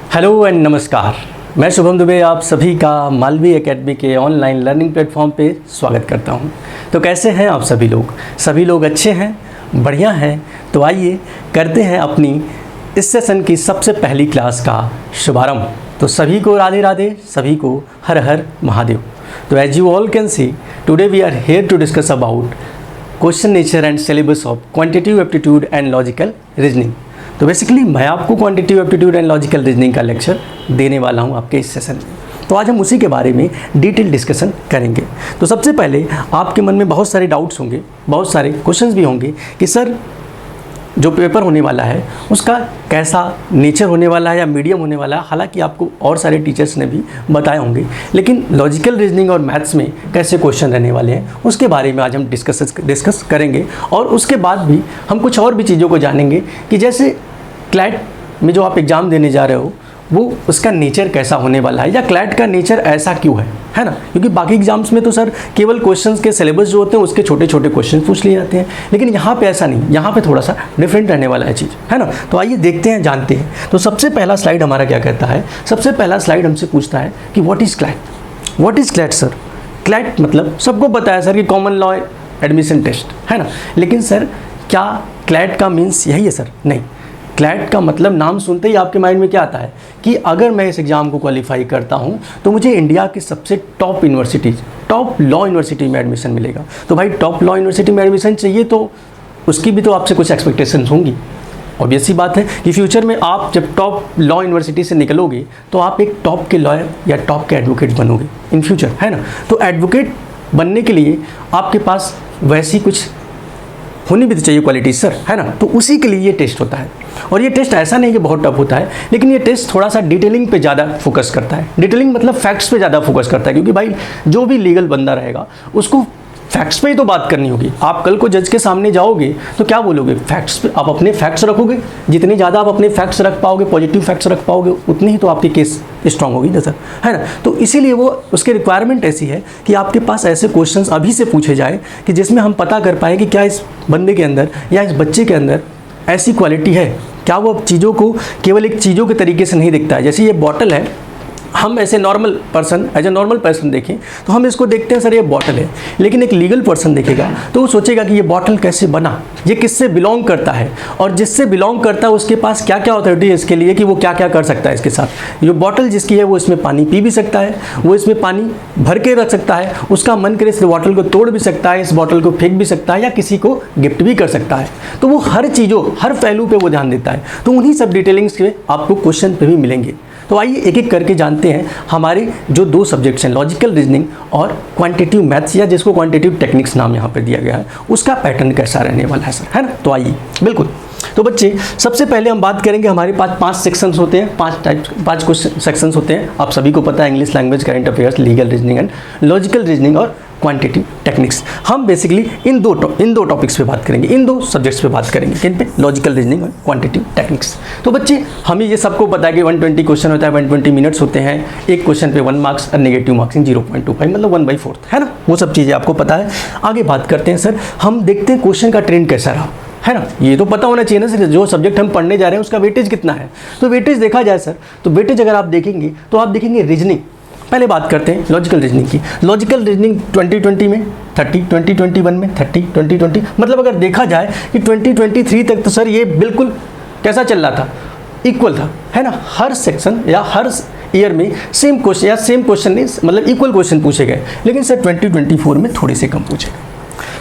Hello and नमस्कार। मैं शुभम दुबे आप सभी का मालवी एकेडमी के ऑनलाइन लर्निंग प्लेटफॉर्म पे स्वागत करता हूं। तो कैसे हैं आप सभी लोग? सभी लोग अच्छे हैं, बढ़िया हैं। तो आइए करते हैं अपनी इस सेशन की सबसे पहली क्लास का शुभारंभ। तो सभी को राधे राधे, सभी को हर हर महादेव। तो as you all can see, today we are here to discuss about question nature and syllabus of quantitative aptitude and logical reasoning. तो बेसिकली मैं आपको quantitative aptitude and logical reasoning का लेक्चर देने वाला हूं आपके इस सेशन में। तो आज हम उसी के बारे में डिटेल डिस्कशन करेंगे। तो सबसे पहले आपके मन में बहुत सारे डाउट्स होंगे, बहुत सारे क्वेश्चंस भी होंगे कि सर जो पेपर होने वाला है उसका कैसा नेचर होने वाला है या मीडियम होने वाला है। हालांकि आपको और सारे टीचर्स ने भी बताए होंगे, लेकिन लॉजिकल रीजनिंग और मैथ्स में कैसे क्वेश्चन रहने वाले हैं उसके बारे में आज हम डिस्कस करेंगे। और उसके बाद भी हम कुछ और भी चीज़ों को जानेंगे कि जैसे क्लैट में जो आप एग्ज़ाम देने जा रहे हो वो उसका नेचर कैसा होने वाला है, या क्लैट का नेचर ऐसा क्यों है ना। क्योंकि बाकी एग्जाम्स में तो सर केवल क्वेश्चंस के सिलेबस जो होते हैं उसके छोटे छोटे क्वेश्चन पूछ लिए जाते हैं, लेकिन यहाँ पे ऐसा नहीं, यहाँ पे थोड़ा सा डिफरेंट रहने वाला है चीज़, है ना। तो आइए देखते हैं, जानते हैं। तो सबसे पहला स्लाइड हमारा क्या कहता है? सबसे पहला स्लाइड हमसे पूछता है कि what is CLAT. What is CLAT sir? CLAT मतलब सबको पता है सर कि कॉमन लॉ एडमिशन टेस्ट, है ना। लेकिन सर क्या क्लैट का मीन्स यही है सर? नहीं। क्लैट का मतलब नाम सुनते ही आपके माइंड में क्या आता है कि अगर मैं इस एग्ज़ाम को क्वालिफाई करता हूं तो मुझे इंडिया की सबसे top universities, top law university में एडमिशन मिलेगा। तो भाई टॉप लॉ यूनिवर्सिटी में एडमिशन चाहिए तो उसकी भी तो आपसे कुछ एक्सपेक्टेशंस होंगी। ऑब्वियस सी बात है कि फ्यूचर में आप जब टॉप लॉ यूनिवर्सिटी से निकलोगे तो आप एक टॉप के लॉयर या टॉप के एडवोकेट बनोगे इन फ्यूचर, है ना। तो एडवोकेट बनने के लिए आपके पास वैसी कुछ होनी भी तो चाहिए क्वालिटी सर, है ना। तो उसी के लिए ये टेस्ट होता है। और ये टेस्ट ऐसा नहीं कि बहुत टफ होता है, लेकिन ये टेस्ट थोड़ा सा डिटेलिंग पे ज़्यादा फोकस करता है। डिटेलिंग मतलब फैक्ट्स पे ज़्यादा फोकस करता है, क्योंकि भाई जो भी लीगल बंदा रहेगा उसको फैक्ट्स पे ही तो बात करनी होगी। आप कल को जज के सामने जाओगे तो क्या बोलोगे? फैक्ट्स पे आप अपने फैक्ट्स रखोगे। जितने ज़्यादा आप अपने फैक्ट्स रख पाओगे, पॉजिटिव फैक्ट्स रख पाओगे, उतनी ही तो आपकी केस स्ट्रांग होगी ना सर, है ना। तो इसीलिए वो उसकी रिक्वायरमेंट ऐसी है कि आपके पास ऐसे क्वेश्चंस अभी से पूछे जाए कि जिसमें हम पता कर पाए कि क्या इस बंदे के अंदर या इस बच्चे के अंदर ऐसी क्वालिटी है, क्या वो चीज़ों को केवल एक चीज़ों के तरीके से नहीं दिखता है। जैसे ये बॉटल है, हम ऐसे normal person, as a normal person देखें तो हम इसको देखते हैं सर ये बॉटल है, लेकिन एक लीगल पर्सन देखेगा तो वो सोचेगा कि ये बॉटल कैसे बना, ये किससे बिलोंग करता है, और जिससे बिलोंग करता है उसके पास क्या क्या अथॉरिटी है इसके लिए कि वो क्या क्या कर सकता है इसके साथ। जो बॉटल जिसकी है वो इसमें पानी पी भी सकता है, वो इसमें पानी भर के रख सकता है, उसका मन करे इस बॉटल को तोड़ भी सकता है, इस बॉटल को फेंक भी सकता है, या किसी को गिफ्ट भी कर सकता है। तो वो हर चीज़ों, हर पहलू पे वो ध्यान देता है। तो उन्हीं सब डिटेलिंग्स के आपको क्वेश्चन पे भी मिलेंगे। तो आइए एक एक करके जानते हैं हमारे जो दो सब्जेक्ट्स हैं, लॉजिकल रीजनिंग और क्वांटिटेटिव मैथ्स, या जिसको क्वांटिटेटिव टेक्निक्स नाम यहाँ पर दिया गया है, उसका पैटर्न कैसा रहने वाला है सर, है ना। तो आइए बिल्कुल। तो बच्चे सबसे पहले हम बात करेंगे, हमारे पास 5 सेक्शंस होते हैं, 5 क्वेश्चन सेक्शंस होते हैं। आप सभी को पता है, English language, current affairs, legal reasoning and logical reasoning और क्वांटिटेटिव टेक्निक्स। हम बेसिकली इन दो टॉपिक्स पे बात करेंगे, इन दो सब्जेक्ट्स पे बात करेंगे, किन पे? लॉजिकल रीजनिंग और क्वांटिटेटिव टेक्निक्स। तो बच्चे हमें ये सबको पता है कि 120 क्वेश्चन होता है, 120 मिनट्स होते हैं, एक क्वेश्चन पे 1 मार्क्स और नेगेटिव मार्किंग 0.25, मतलब 1/4, है ना। वो सब चीज़ें आपको पता है। आगे बात करते हैं सर, हम देखते हैं क्वेश्चन का ट्रेंड कैसा रहा, है ना। ये तो पता होना चाहिए ना सर, जो सब्जेक्ट हम पढ़ने जा रहे हैं उसका वेटेज कितना है। तो वेटेज देखा जाए सर, तो वेटेज अगर आप देखेंगे तो आप देखेंगे रीजनिंग। पहले बात करते हैं लॉजिकल रीजनिंग की। लॉजिकल रीजनिंग 2020 में 30, 2021 में 30, 2020, मतलब अगर देखा जाए कि 2023 तक तो सर ये बिल्कुल कैसा चल रहा था, इक्वल था, है ना। हर सेक्शन या हर ईयर में सेम क्वेश्चन, या सेम क्वेश्चन नहीं, मतलब इक्वल क्वेश्चन पूछे गए। लेकिन सर 2024 में थोड़े से कम पूछे गए।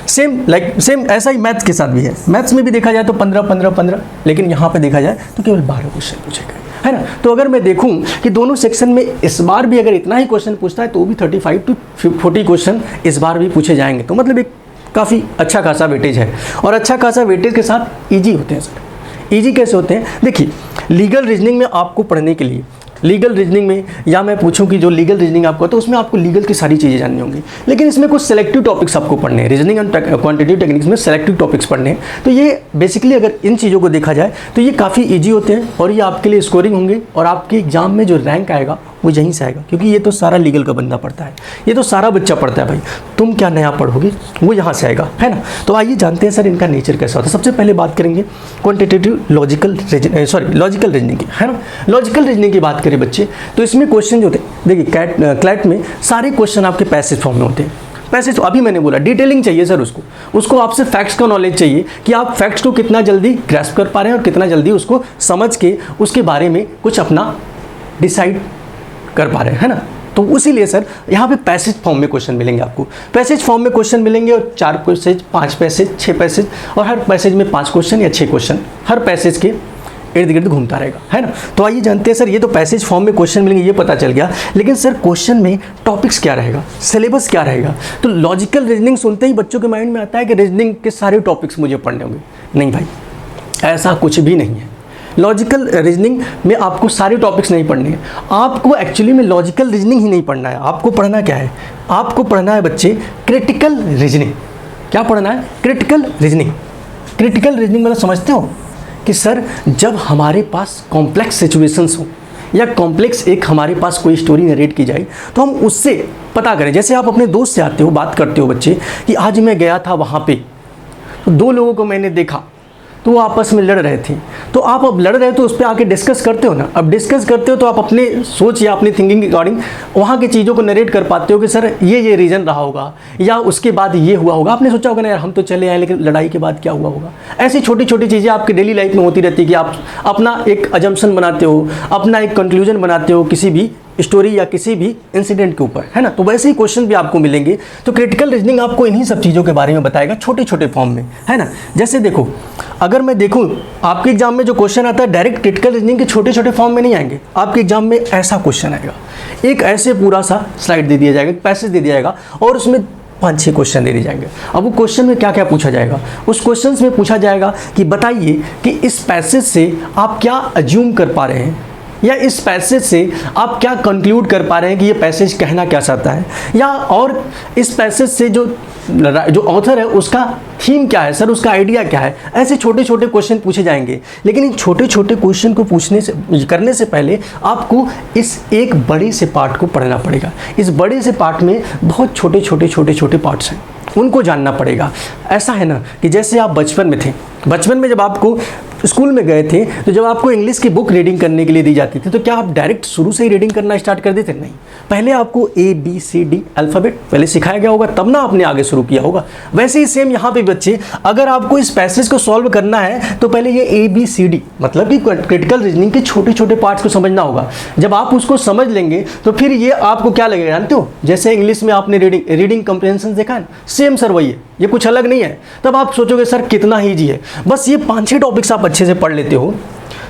सेम ऐसा ही मैथ्स के साथ भी है। मैथ्स में भी देखा जाए तो 15, लेकिन यहाँ पे देखा जाए तो केवल 12 क्वेश्चन पूछे गए, है ना। तो अगर मैं देखूं कि दोनों सेक्शन में इस बार भी अगर इतना ही क्वेश्चन पूछता है तो भी 35 to 40 क्वेश्चन इस बार भी पूछे जाएंगे। तो मतलब एक काफ़ी अच्छा खासा वेटेज है, और अच्छा खासा वेटेज के साथ ईजी होते हैं सर। ईजी कैसे होते हैं? देखिए, लीगल रीजनिंग में आपको पढ़ने के लिए, लीगल रीजनिंग में, या मैं पूछूं कि जो लीगल रीजनिंग आपको, तो उसमें आपको लीगल की सारी चीज़ें जाननी होंगी, लेकिन इसमें कुछ सेलेक्टिव टॉपिक्स आपको पढ़ने हैं। रीजनिंग एंड क्वांटिटेटिव टेक्निक्स में सेलेक्टिव टॉपिक्स पढ़ने हैं। तो ये बेसिकली अगर इन चीज़ों को देखा जाए तो ये काफ़ी ईजी होते हैं, और ये आपके लिए स्कोरिंग होंगे, और आपके एग्जाम में जो रैंक आएगा वो यहीं से आएगा, क्योंकि ये तो सारा लीगल का बंदा पढ़ता है, ये तो सारा बच्चा पढ़ता है भाई, तुम क्या नया पढ़ोगे, वो यहाँ से आएगा, है ना। तो आइए जानते हैं सर इनका नेचर कैसा होता है। सबसे पहले बात करेंगे क्वांटिटेटिव लॉजिकल रीजनिंग की, है ना। लॉजिकल रीजनिंग की बात करें बच्चे, तो इसमें क्वेश्चन जो होते हैं, देखिए क्लैट में सारे क्वेश्चन आपके पैसेज फॉर्म में होते हैं। पैसेज अभी मैंने बोला डिटेलिंग चाहिए सर, उसको आपसे फैक्ट्स का नॉलेज चाहिए कि आप फैक्ट्स को कितना जल्दी ग्रैस्प कर पा रहे हैं और कितना जल्दी उसको समझ के उसके बारे में कुछ अपना डिसाइड कर पा रहे हैं, है ना। तो उसीलिए सर यहाँ पे पैसेज फॉर्म में क्वेश्चन मिलेंगे आपको, पैसेज फॉर्म में क्वेश्चन मिलेंगे, और 4 पैसेज, 5 पैसेज, 6 पैसेज, और हर पैसेज में 5 क्वेश्चन या 6 क्वेश्चन हर पैसेज के इर्द गिर्द घूमता रहेगा, है ना। तो आइए जानते हैं सर, ये तो पैसेज फॉर्म में क्वेश्चन मिलेंगे, ये पता चल गया, लेकिन सर क्वेश्चन में टॉपिक्स क्या रहेगा, सिलेबस क्या रहेगा। तो लॉजिकल रीजनिंग सुनते ही बच्चों के माइंड में आता है कि रीजनिंग के सारे टॉपिक्स मुझे पढ़ने होंगे। नहीं भाई, ऐसा कुछ भी नहीं है। लॉजिकल रीजनिंग में आपको सारे टॉपिक्स नहीं पढ़ने हैं, आपको एक्चुअली में लॉजिकल रीजनिंग ही नहीं पढ़ना है। आपको पढ़ना क्या है, आपको पढ़ना है बच्चे क्रिटिकल रीजनिंग। क्या पढ़ना है, क्रिटिकल रीजनिंग। क्रिटिकल रीजनिंग मतलब समझते हो कि सर जब हमारे पास कॉम्प्लेक्स सिचुएशंस हो या कॉम्प्लेक्स एक हमारे पास कोई स्टोरी नरेट की जाए तो हम उससे पता करें। जैसे आप अपने दोस्त से आते हो, बात करते हो बच्चे कि आज मैं गया था वहाँ पे, तो 2 लोगों को मैंने देखा तो वो आपस में लड़ रहे थे, तो आप अब लड़ रहे हो तो उस पर आके डिस्कस करते हो ना। अब डिस्कस करते हो तो आप अपने सोच या अपनी थिंकिंग के अकॉर्डिंग वहाँ की चीज़ों को नरेट कर पाते हो कि सर ये रीज़न रहा होगा या उसके बाद ये हुआ होगा। आपने सोचा होगा ना यार हम तो चले आए लेकिन लड़ाई के बाद क्या हुआ होगा। ऐसी छोटी छोटी चीज़ें आपकी डेली लाइफ में होती रहती है कि आप अपना एक अजम्पशन बनाते हो, अपना एक कंक्लूजन बनाते हो किसी भी स्टोरी या किसी भी इंसिडेंट के ऊपर, है ना। तो वैसे ही क्वेश्चन भी आपको मिलेंगे। तो क्रिटिकल रीजनिंग आपको इन्हीं सब चीज़ों के बारे में बताएगा छोटे छोटे फॉर्म में, है ना। जैसे देखो, अगर मैं देखूं आपके एग्जाम में जो क्वेश्चन आता है डायरेक्ट क्रिटिकल रीजनिंग के छोटे छोटे फॉर्म में नहीं आएंगे। आपके एग्जाम में ऐसा क्वेश्चन आएगा, एक ऐसे पूरा सा स्लाइड दे दिया जाएगा, एक पैसेज दे दिया जाएगा और उसमें 5-6 क्वेश्चन दे दिए जाएंगे। अब वो क्वेश्चन में क्या क्या पूछा जाएगा, उस क्वेश्चन में पूछा जाएगा कि बताइए कि इस पैसेज से आप क्या अज्यूम कर पा रहे हैं या इस पैसेज से आप क्या कंक्लूड कर पा रहे हैं कि ये पैसेज कहना क्या चाहता है, या और इस पैसेज से जो ऑथर है उसका थीम क्या है सर, उसका आइडिया क्या है। ऐसे छोटे छोटे क्वेश्चन पूछे जाएंगे। लेकिन इन छोटे छोटे क्वेश्चन को करने से पहले आपको इस एक बड़े से पार्ट को पढ़ना पड़ेगा। इस बड़े से पार्ट में बहुत छोटे छोटे पार्ट्स हैं, उनको जानना पड़ेगा। ऐसा है ना कि जैसे आप बचपन में थे, बचपन में जब आपको स्कूल में गए थे तो जब आपको इंग्लिश की बुक रीडिंग करने के लिए दी जाती थी तो क्या आप डायरेक्ट शुरू से ही रीडिंग करना स्टार्ट कर देते? नहीं, पहले आपको ABCD अल्फ़ाबेट पहले सिखाया गया होगा, तब ना आपने आगे शुरू किया होगा। वैसे ही सेम यहाँ पे बच्चे, अगर आपको इस पैसेज को सॉल्व करना है तो पहले ये ABCD मतलब कि क्रिटिकल रीजनिंग के छोटे छोटे पार्ट्स को समझना होगा। जब आप उसको समझ लेंगे तो फिर ये आपको क्या लगेगा जानते हो, जैसे इंग्लिश में आपने रीडिंग कम्प्रिहेंशन देखा है, सेम सर वही है, ये कुछ अलग नहीं है। तब आप सोचोगे सर कितना ईजी है। बस ये 5-6 टॉपिक्स आप अच्छे से पढ़ लेते हो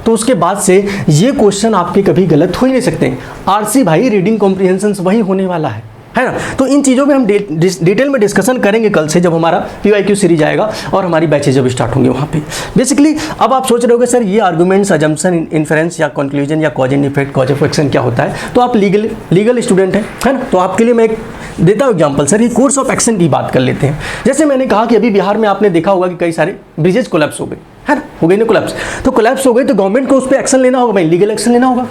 तो उसके बाद से ये क्वेश्चन आपके कभी गलत हो ही नहीं सकते। RC भाई रीडिंग कॉम्प्रिहेंशन वही होने वाला है ना। तो इन चीज़ों में हम डिटेल में डिस्कशन करेंगे कल से, जब हमारा PYQ सीरीज आएगा और हमारी बैचेज जब स्टार्ट होंगे वहाँ पे। बेसिकली अब आप सोच रहे होगे सर ये आर्गूमेंट्स, अजम्पशन, इन्फरेंस या कंक्लूजन या cause and effect, cause of action क्या होता है। तो आप लीगल स्टूडेंट हैं, है ना। तो आपके लिए मैं एक देता हूँ एग्जाम्पल। सर ये कोर्स ऑफ एक्शन की बात कर लेते हैं। जैसे मैंने कहा कि अभी बिहार में आपने देखा होगा कि कई सारे ब्रिजेज कोलैप्स हो गए, है ना, हो गई ना कोलैप्स। तो कोलैप्स हो गई तो गवर्नमेंट को उस पर एक्शन लेना होगा भाई, लीगल एक्शन लेना होगा।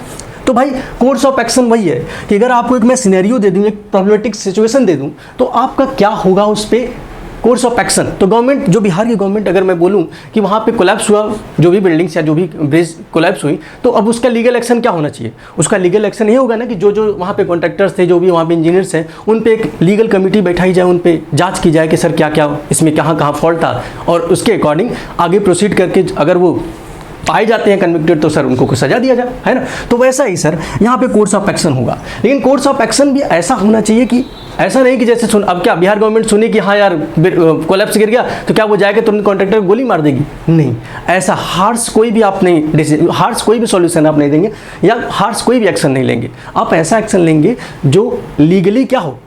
तो भाई कोर्स ऑफ एक्शन वही है कि अगर आपको एक मैं सिनेरियो दे दूँ, एक प्रॉब्लमेटिक सिचुएशन दे दूँ तो आपका क्या होगा उस पर कोर्स ऑफ एक्शन। तो गवर्नमेंट, जो बिहार की गवर्नमेंट, अगर मैं बोलूं कि वहाँ पे कोलैप्स हुआ, जो भी बिल्डिंग्स या जो भी ब्रिज कोलैप्स हुई, तो अब उसका लीगल एक्शन क्या होना चाहिए। उसका लीगल एक्शन ये होगा ना कि जो वहाँ पे कॉन्ट्रैक्टर्स थे, जो भी वहाँ पे इंजीनियर्स हैं, उन पे एक लीगल कमेटी बैठाई जाए, उन पे जांच की जाए कि सर क्या क्या इसमें कहाँ फॉल्ट था, और उसके अकॉर्डिंग आगे प्रोसीड करके अगर वो पाए जाते हैं कन्विक्टेड तो सर उनको कुछ सजा दिया जाए, है ना। तो वैसा ही सर यहाँ पे कोर्स ऑफ एक्शन होगा। लेकिन कोर्स ऑफ एक्शन भी ऐसा होना चाहिए कि ऐसा नहीं कि जैसे अब क्या बिहार गवर्नमेंट सुनी कि हाँ यार कोलैप्स गिर गया तो क्या वो जाएगा तुरंत कॉन्ट्रैक्टर को गोली मार देगी? नहीं, ऐसा हार्श कोई भी सॉल्यूशन आप नहीं देंगे या हार्श कोई भी एक्शन नहीं लेंगे। आप ऐसा एक्शन लेंगे जो लीगली क्या हो,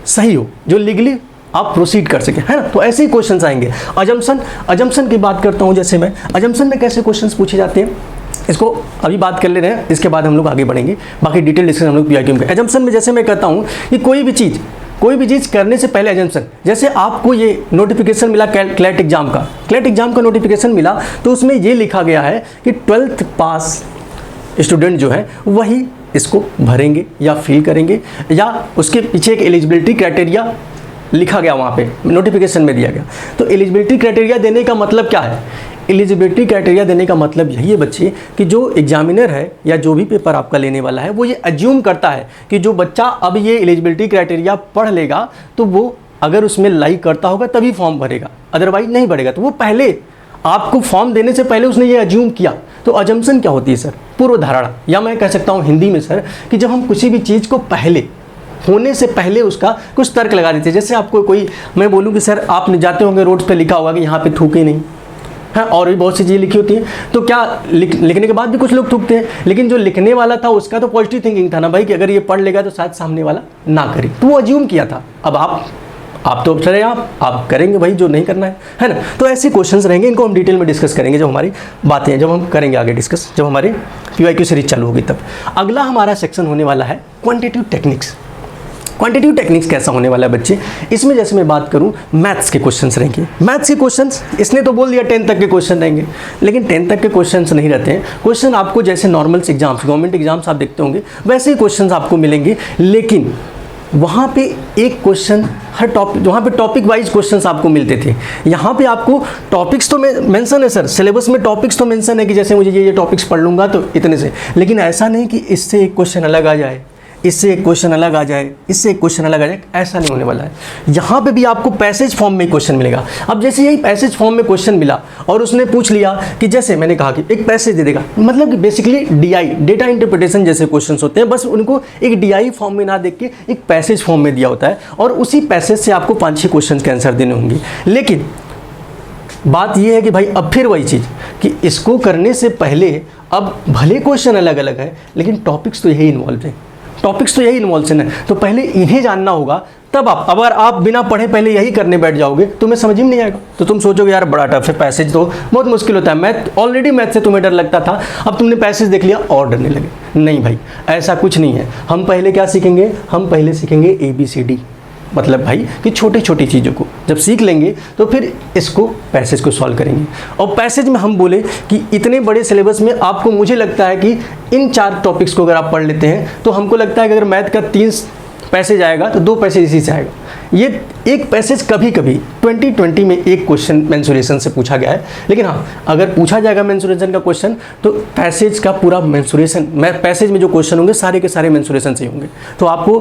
सही हो, जो लीगली आप प्रोसीड कर सके, है ना। तो ऐसे ही क्वेश्चंस आएंगे। अजम्पशन की बात करता हूँ। जैसे मैं अजम्पशन में कैसे क्वेश्चंस पूछे जाते हैं इसको अभी बात कर ले रहे हैं, इसके बाद हम लोग आगे बढ़ेंगे। बाकी डिटेल डिस्कशन हम लोग PYQ में। अजम्पशन में जैसे मैं कहता हूँ कि कोई भी चीज़ करने से पहले अजम्पशन, जैसे आपको ये नोटिफिकेशन मिला क्लैट एग्जाम का नोटिफिकेशन मिला तो उसमें ये लिखा गया है कि 12th पास स्टूडेंट जो है वही इसको भरेंगे या फिल करेंगे, या उसके पीछे एक एलिजिबिलिटी क्राइटेरिया लिखा गया, वहाँ पे नोटिफिकेशन में दिया गया। तो एलिजिबिलिटी क्राइटेरिया देने का मतलब क्या है? एलिजिबिलिटी क्राइटेरिया देने का मतलब यही है बच्चे कि जो एग्जामिनर है या जो भी पेपर आपका लेने वाला है वो ये अज्यूम करता है कि जो बच्चा अब ये एलिजिबिलिटी क्राइटेरिया पढ़ लेगा तो वो अगर उसमें लाइक करता होगा तभी फॉर्म भरेगा, अदरवाइज नहीं भरेगा। तो वो पहले आपको फॉर्म देने से पहले उसने ये अज्यूम किया। तो अजम्पशन क्या होती है सर? पूर्व धारणा, या मैं कह सकता हूँ हिंदी में सर कि जब हम किसी भी चीज़ को पहले होने से पहले उसका कुछ तर्क लगा देते हैं। जैसे आपको कोई, मैं बोलूँ कि सर आप जाते होंगे रोड पे लिखा होगा कि यहाँ पे थूके नहीं, है, और भी बहुत सी चीज़ें लिखी होती हैं। तो क्या लिखने के बाद भी कुछ लोग थूकते हैं, लेकिन जो लिखने वाला था उसका तो पॉजिटिव थिंकिंग था ना भाई कि अगर ये पढ़ लेगा तो शायद सामने वाला ना करे, तो वो अज्यूम किया था। अब आप तो चले आप करेंगे भाई जो नहीं करना है ना। तो ऐसे क्वेश्चंस रहेंगे, इनको हम डिटेल में डिस्कस करेंगे जब हमारी बातें, जब हम करेंगे आगे डिस्कस, जब हमारे PYQ सीरीज चालू होगी तब। अगला हमारा सेक्शन होने वाला है क्वांटिटेटिव टेक्निक्स। क्वांटिटेटिव टेक्निक्स कैसा होने वाला है बच्चे? इसमें जैसे मैं बात करूं मैथ्स के क्वेश्चंस रहेंगे। मैथ्स के क्वेश्चंस इसने तो बोल दिया 10 तक के क्वेश्चन रहेंगे, लेकिन 10 तक के क्वेश्चंस नहीं रहते हैं। क्वेश्चन आपको जैसे नॉर्मल एग्जाम्स, गवर्नमेंट एग्जाम्स आप देखते होंगे वैसे ही क्वेश्चंस आपको मिलेंगे, लेकिन वहाँ पे एक क्वेश्चन हर टॉपिक, वहाँ पे टॉपिक वाइज क्वेश्चंस आपको मिलते थे। यहाँ पे आपको टॉपिक्स तो मेंशन है सर, सिलेबस में टॉपिक्स तो मेंशन है कि जैसे मुझे ये टॉपिक्स पढ़ लूँगा तो इतने से, लेकिन ऐसा नहीं कि इससे एक क्वेश्चन अलग आ जाए, इससे एक क्वेश्चन अलग आ जाए, इससे एक क्वेश्चन अलग आ जाए, ऐसा नहीं होने वाला है। यहाँ पे भी आपको पैसेज फॉर्म में क्वेश्चन मिलेगा। अब जैसे यही पैसेज फॉर्म में क्वेश्चन मिला और उसने पूछ लिया कि जैसे मैंने कहा कि एक पैसेज दे देगा, मतलब कि बेसिकली DI डेटा इंटरप्रिटेशन जैसे क्वेश्चंस होते हैं, बस उनको एक DI फॉर्म में ना देख के एक पैसेज फॉर्म में दिया होता है और उसी पैसेज से आपको 5-6 क्वेश्चन के आंसर देने होंगे। लेकिन बात यह है कि भाई अब फिर वही चीज़ कि इसको करने से पहले अब भले क्वेश्चन अलग अलग है लेकिन टॉपिक्स तो यही इन्वॉल्व है, टॉपिक्स तो यही इन्वॉल्व है। तो पहले इन्हें जानना होगा, तब आप, अगर आप बिना पढ़े पहले यही करने बैठ जाओगे तुम्हें समझ में नहीं आएगा। तो तुम सोचोगे यार बड़ा टफ है, पैसेज तो बहुत मुश्किल होता है, मैथ ऑलरेडी मैथ से तुम्हें डर लगता था, अब तुमने पैसेज देख लिया और डरने लगे। नहीं भाई, ऐसा कुछ नहीं है। हम पहले क्या सीखेंगे? हम पहले सीखेंगे ABCD, मतलब भाई कि छोटी छोटी चीज़ों को जब सीख लेंगे तो फिर इसको पैसेज को सॉल्व करेंगे। और पैसेज में हम बोले कि इतने बड़े सिलेबस में आपको, मुझे लगता है कि इन 4 टॉपिक्स को अगर आप पढ़ लेते हैं तो हमको लगता है कि अगर मैथ का 3 पैसेज आएगा तो 2 पैसेज इसी से आएगा। ये एक पैसेज कभी कभी 2020 में एक क्वेश्चन मेंसुरेशन से पूछा गया है, लेकिन हाँ अगर पूछा जाएगा मेंसुरेशन का क्वेश्चन तो पैसेज का पूरा मेंसुरेशन, पैसेज में जो क्वेश्चन होंगे सारे के सारे मेंसुरेशन से होंगे। तो आपको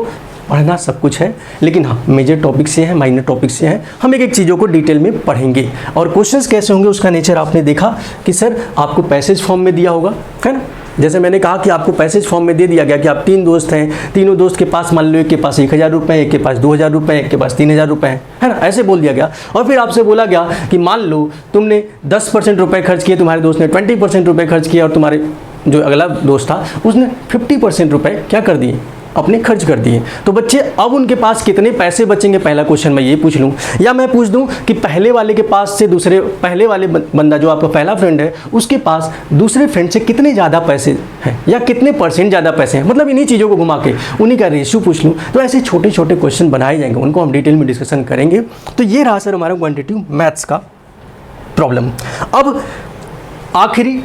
पढ़ना सब कुछ है, लेकिन हाँ मेजर टॉपिक से है, माइनर टॉपिक से है, हम एक एक चीज़ों को डिटेल में पढ़ेंगे। और क्वेश्चंस कैसे होंगे उसका नेचर आपने देखा कि सर आपको पैसेज फॉर्म में दिया होगा, है ना। जैसे मैंने कहा कि आपको पैसेज फॉर्म में दे दिया गया कि आप 3 दोस्त हैं, तीनों दोस्त के पास मान लो एक के पास 1000 रुपये, एक के पास 2000 रुपये, एक के पास 3000 रुपये है ना, ऐसे बोल दिया गया। और फिर आपसे बोला गया कि मान लो तुमने 10% रुपये खर्च किए, तुम्हारे दोस्त ने 20% रुपये खर्च किया और तुम्हारे जो अगला दोस्त था उसने 50% रुपये क्या कर दिए, अपने खर्च कर दिए। तो बच्चे अब उनके पास कितने पैसे बचेंगे, पहला क्वेश्चन मैं ये पूछ लूँ, या मैं पूछ दूँ कि पहले वाले के पास से दूसरे, पहले वाले बंदा जो आपका पहला फ्रेंड है उसके पास दूसरे फ्रेंड से कितने ज़्यादा पैसे हैं या कितने % ज़्यादा पैसे हैं, मतलब इन्हीं चीज़ों को घुमा के उन्हीं का रेशियो पूछ लूँ। तो ऐसे छोटे छोटे क्वेश्चन बनाए जाएंगे, उनको हम डिटेल में डिस्कशन करेंगे। तो ये रहा सर हमारा क्वान्टिटेटिव मैथ्स का प्रॉब्लम। अब आखिरी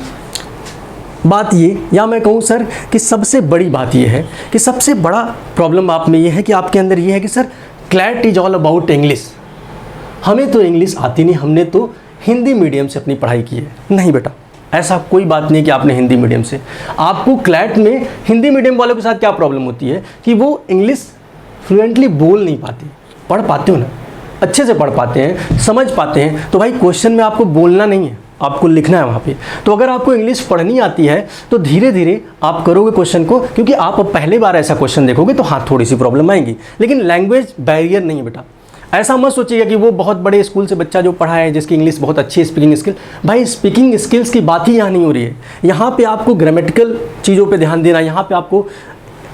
बात ये, या मैं कहूँ सर कि सबसे बड़ी बात ये है कि सबसे बड़ा प्रॉब्लम आप में ये है कि आपके अंदर ये है कि sir CLAT is all about English. हमें तो इंग्लिश आती नहीं, हमने तो हिंदी मीडियम से अपनी पढ़ाई की है। नहीं बेटा, ऐसा कोई बात नहीं कि आपने हिंदी मीडियम से, आपको क्लैट में हिंदी मीडियम वालों के साथ क्या प्रॉब्लम होती है कि वो इंग्लिश फ्लुएंटली बोल नहीं पाते। पढ़ पाते हो ना, अच्छे से पढ़ पाते हैं, समझ पाते हैं, तो भाई क्वेश्चन में आपको बोलना नहीं है, आपको लिखना है वहाँ पे। तो अगर आपको इंग्लिश पढ़नी आती है तो धीरे धीरे आप करोगे क्वेश्चन को, क्योंकि आप अब पहले बार ऐसा क्वेश्चन देखोगे तो हाँ थोड़ी सी प्रॉब्लम आएंगी, लेकिन लैंग्वेज बैरियर नहीं है बेटा। ऐसा मत सोचिएगा कि वो बहुत बड़े स्कूल से बच्चा जो पढ़ा है जिसकी इंग्लिश बहुत अच्छी है, स्पीकिंग स्किल, भाई स्पीकिंग स्किल्स की बात ही यहाँ नहीं हो रही है। यहाँ पे आपको ग्रामेटिकल चीज़ों पे ध्यान देना, यहाँ पे आपको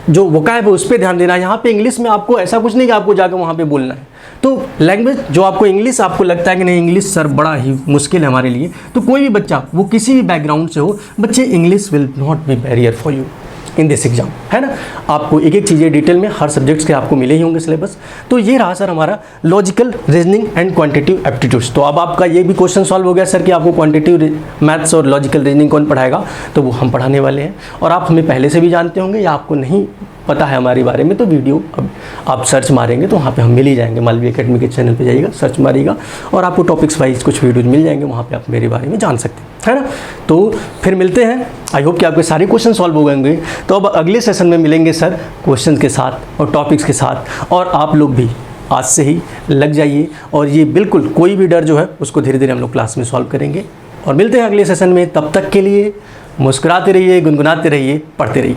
जो वोकैब है उस पर ध्यान देना। यहाँ पे इंग्लिश में आपको ऐसा कुछ नहीं कि आपको जाकर वहाँ पे बोलना है। तो लैंग्वेज जो आपको इंग्लिश, आपको लगता है कि नहीं इंग्लिश सर बड़ा ही मुश्किल है हमारे लिए, तो कोई भी बच्चा वो किसी भी बैकग्राउंड से हो, बच्चे English will not be barrier for you. In this exam, है ना। आपको एक एक चीज़ें डिटेल में हर सब्जेक्ट्स के आपको मिले ही होंगे सिलेबस। तो ये रहा सर हमारा logical reasoning and quantitative aptitudes. तो अब आपका ये भी क्वेश्चन सॉल्व हो गया सर कि आपको क्वांटिटेटिव मैथ्स और लॉजिकल रीजनिंग कौन पढ़ाएगा, तो वो हम पढ़ाने वाले हैं। और आप हमें पहले से भी जानते होंगे या आपको नहीं पता है हमारे बारे में, तो वीडियो अब आप सर्च मारेंगे तो वहाँ पे हम मिल ही जाएंगे। मालवी एकेडमी के चैनल पे जाइएगा, सर्च मारिएगा और आपको टॉपिक्स वाइज कुछ वीडियोज मिल जाएंगे, वहाँ पे आप मेरे बारे में जान सकते हैं, है ना। तो फिर मिलते हैं, आई होप कि आपके सारे क्वेश्चन सॉल्व हो गएंगे। तो अब अगले सेशन में मिलेंगे सर क्वेश्चन के साथ और टॉपिक्स के साथ, और आप लोग भी आज से ही लग जाइए। और ये बिल्कुल कोई भी डर जो है उसको धीरे धीरे हम लोग क्लास में सॉल्व करेंगे। और मिलते हैं अगले सेशन में, तब तक के लिए मुस्कुराते रहिए, गुनगुनाते रहिए, पढ़ते रहिए।